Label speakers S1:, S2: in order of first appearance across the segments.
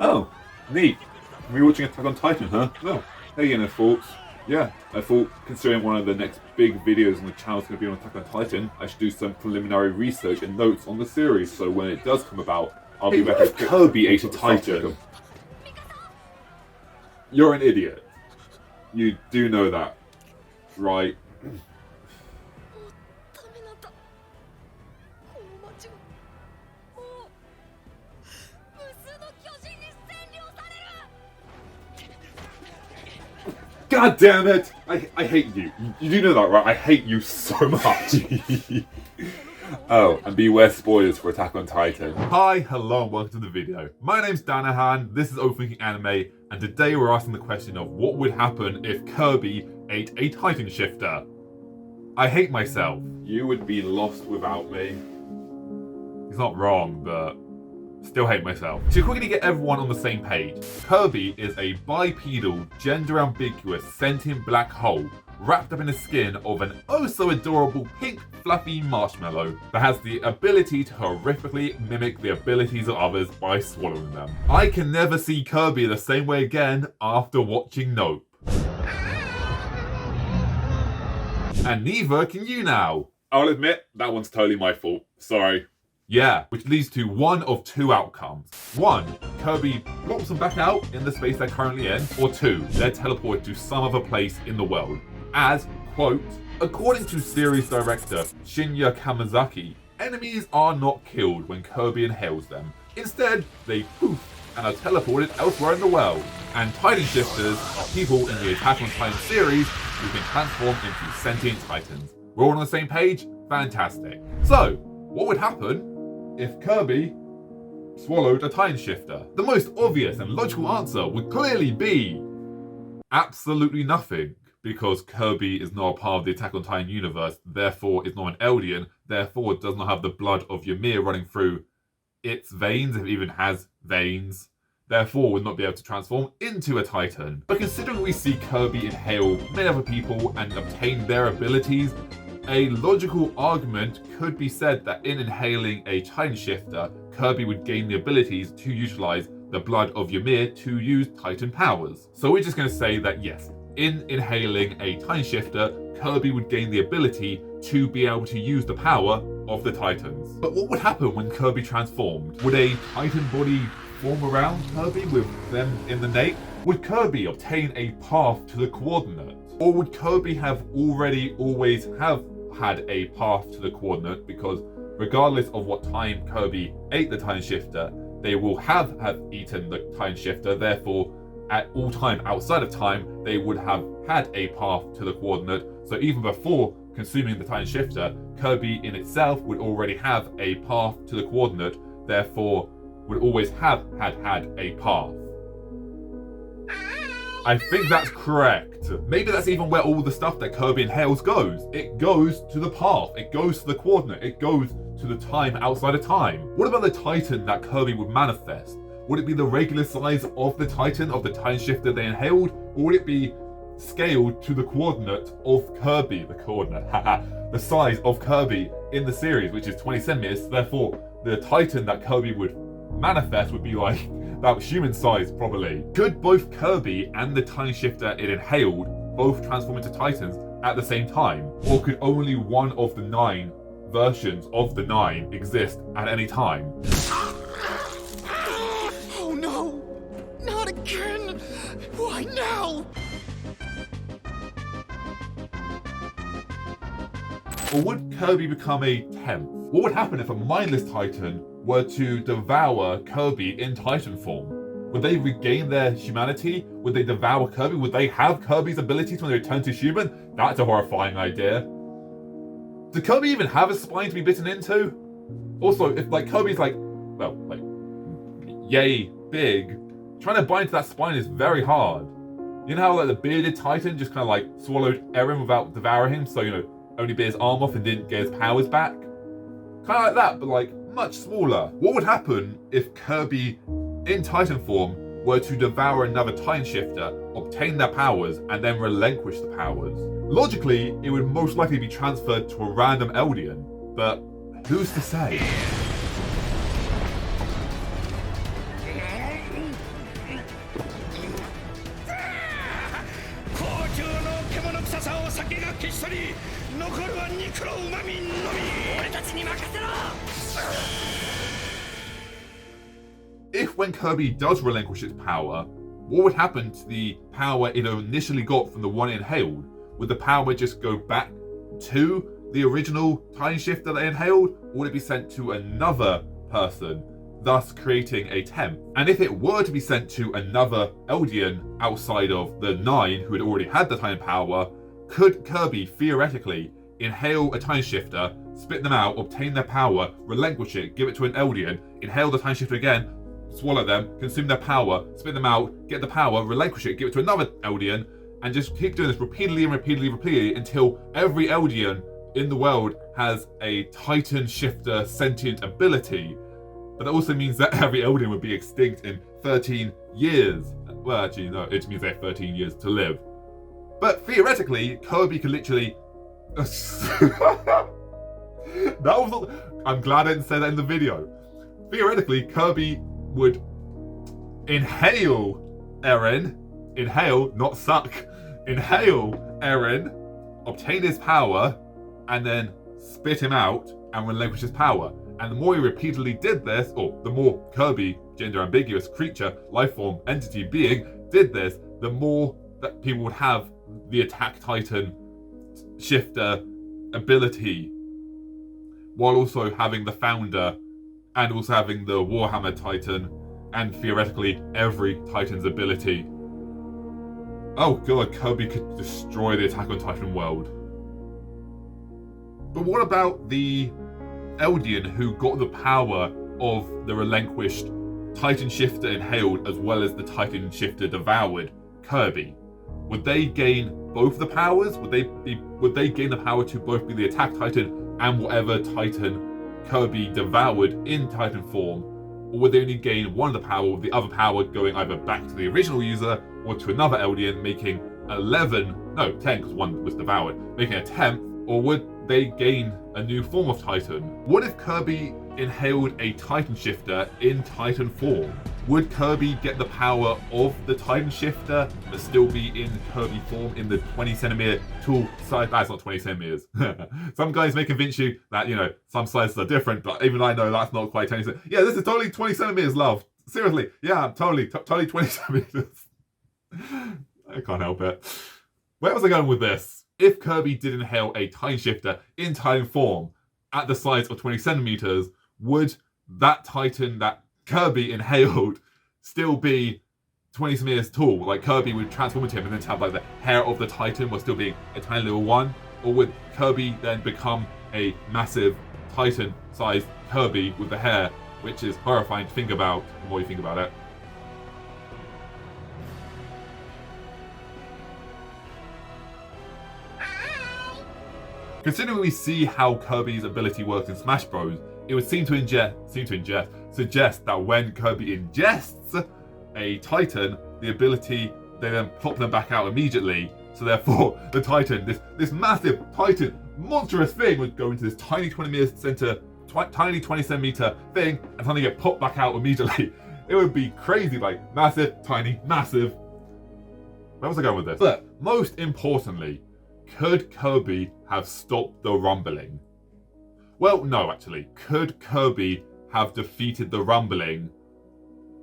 S1: Oh, neat. Rewatching Attack on Titan, huh? Oh, hey, any thoughts? Yeah, I thought, considering one of the next big videos on the channel is going to be on Attack on Titan, I should do some preliminary research and notes on the series, so when it does come about, I'll be back at Kirby ate a Titan. You're an idiot. You do know that, right? God damn it! I hate you. You do know that, right? I hate you so much. Oh, and beware spoilers for Attack on Titan. Hi, hello, and welcome to the video. My name's Danahan, this is Overthinking Anime, and today we're asking the question of what would happen if Kirby ate a Titan shifter. I hate myself. You would be lost without me. He's not wrong, but still hate myself. To quickly get everyone on the same page, Kirby is a bipedal, gender-ambiguous, sentient black hole wrapped up in the skin of an oh-so-adorable pink, fluffy marshmallow that has the ability to horrifically mimic the abilities of others by swallowing them. I can never see Kirby the same way again after watching Nope. And neither can you now. I'll admit, that one's totally my fault. Sorry. Yeah, which leads to one of two outcomes. One, Kirby plops them back out in the space they're currently in, or two, they're teleported to some other place in the world. As, quote, according to series director Shinya Kamizaki, enemies are not killed when Kirby inhales them. Instead, they poof and are teleported elsewhere in the world. And Titan shifters are people in the Attack on Titan series who can transform into sentient titans. We're all on the same page? Fantastic. So, what would happen if Kirby swallowed a Titan shifter? The most obvious and logical answer would clearly be absolutely nothing, because Kirby is not a part of the Attack on Titan universe, therefore is not an Eldian, therefore does not have the blood of Ymir running through its veins, if it even has veins, therefore would not be able to transform into a Titan. But considering we see Kirby inhale many other people and obtain their abilities, a logical argument could be said that in inhaling a Titan shifter, Kirby would gain the abilities to utilize the blood of Ymir to use Titan powers. So we're just going to say that yes, in inhaling a Titan shifter, Kirby would gain the ability to be able to use the power of the Titans. But what would happen when Kirby transformed? Would a Titan body form around Kirby with them in the nape? Would Kirby obtain a path to the coordinate? Or would Kirby have always have had a path to the coordinate, because regardless of what time Kirby ate the Titan shifter, they will have eaten the Titan shifter, therefore at all time outside of time they would have had a path to the coordinate. So even before consuming the Titan shifter, Kirby in itself would already have a path to the coordinate, therefore would always have had a path. I think that's correct. Maybe that's even where all the stuff that Kirby inhales goes. It goes to the path, it goes to the coordinate, it goes to the time outside of time. What about the Titan that Kirby would manifest? Would it be the regular size of the Titan shifter they inhaled? Or would it be scaled to the coordinate of Kirby? The coordinate, the size of Kirby in the series, which is 20 centimeters. Therefore, the Titan that Kirby would manifest would be like about human size, probably. Could both Kirby and the Titan shifter it inhaled both transform into Titans at the same time? Or could only one of the 9 versions of the 9 exist at any time?
S2: Oh no! Not again! Why now?
S1: Or would Kirby become a 10th? What would happen if a mindless Titan were to devour Kirby in Titan form? Would they regain their humanity? Would they devour Kirby? Would they have Kirby's abilities when they return to human? That's a horrifying idea. Does Kirby even have a spine to be bitten into? Also, if Kirby's yay big, trying to bind to that spine is very hard. You know how the bearded Titan just kind of swallowed Eren without devouring him, so only bit his arm off and didn't get his powers back? Kind of like that, but much smaller. What would happen if Kirby in Titan form were to devour another Titan shifter, obtain their powers, and then relinquish the powers? Logically, it would most likely be transferred to a random Eldian, but who's to say?
S2: 消し去り残るは肉の旨味のみ俺たちに任せろ
S1: If when Kirby does relinquish its power, what would happen to the power it initially got from the one it inhaled? Would the power just go back to the original time shifter that it inhaled, or would it be sent to another person, thus creating a temp? And if it were to be sent to another Eldian outside of the 9 who had already had the time power, could Kirby theoretically inhale a time shifter, spit them out, obtain their power, relinquish it, give it to an Eldian, inhale the time shifter again, swallow them, consume their power, spit them out, get the power, relinquish it, give it to another Eldian, and just keep doing this repeatedly and repeatedly until every Eldian in the world has a Titan Shifter sentient ability? But that also means that every Eldian would be extinct in 13 years. Well, actually, no, it means they have 13 years to live. But theoretically, Kirby could literally... I'm glad I didn't say that in the video. Theoretically, Kirby would inhale Eren, inhale, not suck, inhale Eren, obtain his power, and then spit him out and relinquish his power. And the more he repeatedly did this, or the more Kirby, gender ambiguous creature, life form, entity, being, did this, the more that people would have the Attack Titan shifter ability, while also having the founder, and also having the Warhammer Titan, and theoretically every Titan's ability. Oh god, Kirby could destroy the Attack on Titan world. But what about the Eldian who got the power of the relinquished Titan Shifter inhaled as well as the Titan Shifter devoured Kirby? Would they gain both the powers? Would they gain the power to both be the Attack Titan and whatever Titan Kirby devoured in Titan form? Or would they only gain one of the power, with the other power going either back to the original user or to another Eldian, making 10, because one was devoured, making a 10th, or would they gain a new form of Titan? What if Kirby inhaled a Titan Shifter in Titan form? Would Kirby get the power of the Titan Shifter, but still be in Kirby form in the 20 centimeter tool size? That's not 20 centimeters. Some guys may convince you that, some sizes are different, but even I know that's not quite 20 centimeters. Yeah, this is totally 20 centimeters, love. Seriously. Yeah, totally 20 centimeters. I can't help it. Where was I going with this? If Kirby did inhale a Titan Shifter in Titan form at the size of 20 centimeters, would that Titan that Kirby inhaled still be 20 centimeters tall? Like Kirby would transform into him and then have like the hair of the Titan while still being a tiny little one? Or would Kirby then become a massive Titan-sized Kirby with the hair, which is horrifying to think about the more you think about it? Considering we see how Kirby's ability works in Smash Bros, it would seem to suggest that when Kirby ingests a Titan, the ability, they then plop them back out immediately. So therefore, the Titan, this massive Titan, monstrous thing would go into this tiny 20 centimeter thing and suddenly get popped back out immediately. It would be crazy, like massive, tiny, massive. Where was I going with this? But most importantly, could Kirby have stopped the rumbling? Well, no, actually. Could Kirby have defeated the rumbling,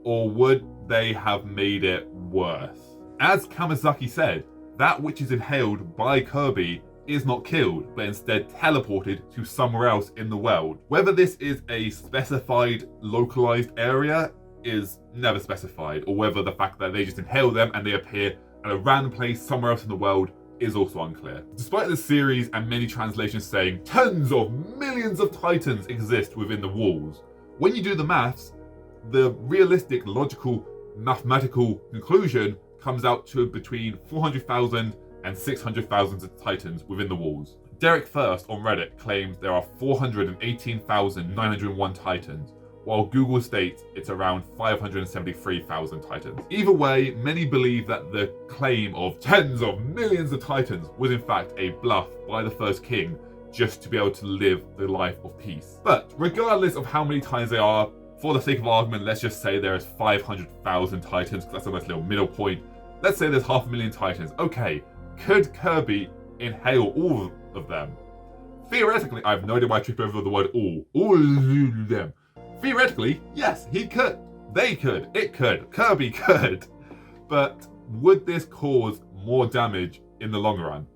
S1: or would they have made it worse? As Kamizaki said, that which is inhaled by Kirby is not killed, but instead teleported to somewhere else in the world. Whether this is a specified, localized area is never specified, or whether the fact that they just inhale them and they appear at a random place somewhere else in the world is also unclear. Despite the series and many translations saying tens of millions of Titans exist within the walls, when you do the maths, the realistic, logical, mathematical conclusion comes out to between 400,000 and 600,000 Titans within the walls. Derek First on Reddit claims there are 418,901 Titans, while Google states it's around 573,000 Titans. Either way, many believe that the claim of tens of millions of Titans was in fact a bluff by the first king just to be able to live the life of peace. But regardless of how many Titans there are, for the sake of argument, let's just say there is 500,000 Titans, because that's a nice little middle point. Let's say there's 500,000 Titans. Okay, could Kirby inhale all of them. Theoretically, I have no idea why I trip over the word all of them. Theoretically, yes, he could. They could. It could. Kirby could. But would this cause more damage in the long run?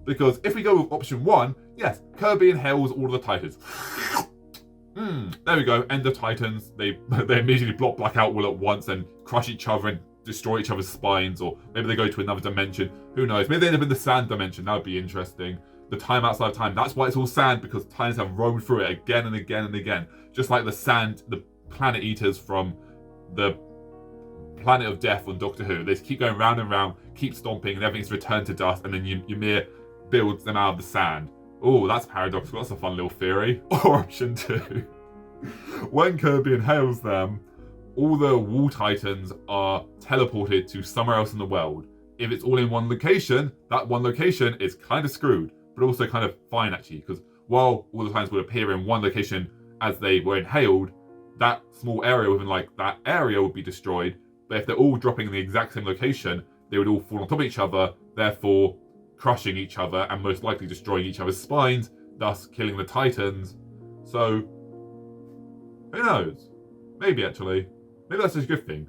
S1: Because if we go with option 1, yes, Kirby inhales all of the Titans. There we go, end of Titans. They immediately block Blackout all at once and crush each other and destroy each other's spines, or maybe they go to another dimension. Who knows? Maybe they end up in the sand dimension. That would be interesting. The time outside of time. That's why it's all sand, because Titans have roamed through it again and again and again. Just like the sand, the planet eaters from the Planet of Death on Doctor Who. They just keep going round and round, keep stomping, and everything's returned to dust, and then Ymir builds them out of the sand. Oh, that's paradoxical. That's a fun little theory. Or option 2. When Kirby inhales them, all the Wall Titans are teleported to somewhere else in the world. If it's all in one location, that one location is kind of screwed, but also kind of fine actually, because while all the Titans would appear in one location as they were inhaled, that small area within that area would be destroyed. But if they're all dropping in the exact same location, they would all fall on top of each other, therefore crushing each other and most likely destroying each other's spines, thus killing the Titans. So, who knows? Maybe actually. Maybe that's just a good thing.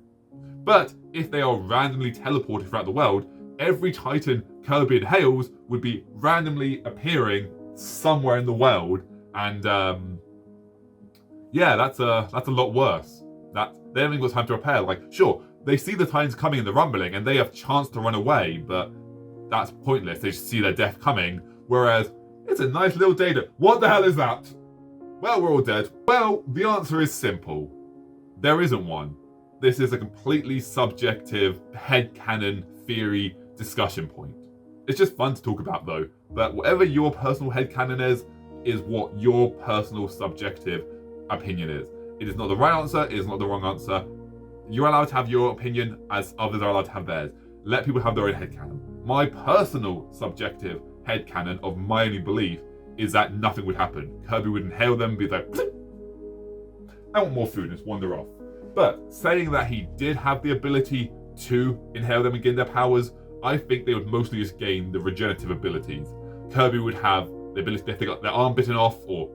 S1: But if they are randomly teleported throughout the world, every Titan Kirby inhales would be randomly appearing somewhere in the world, and yeah, that's a lot worse. That they haven't got time to repair. Sure, they see the Titans coming in the rumbling and they have chance to run away, but that's pointless. They just see their death coming. Whereas it's a nice little data. What the hell is that? Well, we're all dead. Well, the answer is simple. There isn't one. This is a completely subjective headcanon theory discussion point. It's just fun to talk about though. But whatever your personal headcanon is what your personal subjective opinion is. It is not the right answer, it is not the wrong answer. You're allowed to have your opinion as others are allowed to have theirs. Let people have their own headcanon. My personal subjective headcanon of my only belief is that nothing would happen. Kirby would inhale them and be like, I want more food, and just wander off. But saying that he did have the ability to inhale them and gain their powers, I think they would mostly just gain the regenerative abilities. Kirby would have the ability if they got their arm bitten off, or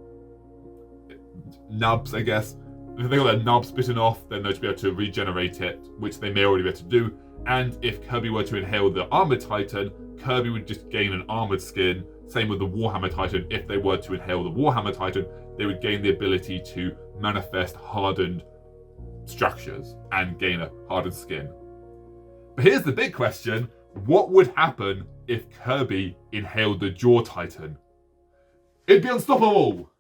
S1: nubs, I guess. If they got their nubs bitten off, then they'd be able to regenerate it, which they may already be able to do. And if Kirby were to inhale the Armored Titan, Kirby would just gain an armored skin. Same with the Warhammer Titan. If they were to inhale the Warhammer Titan, they would gain the ability to manifest hardened structures and gain a hardened skin. But here's the big question. What would happen if Kirby inhaled the Jaw Titan? It'd be unstoppable!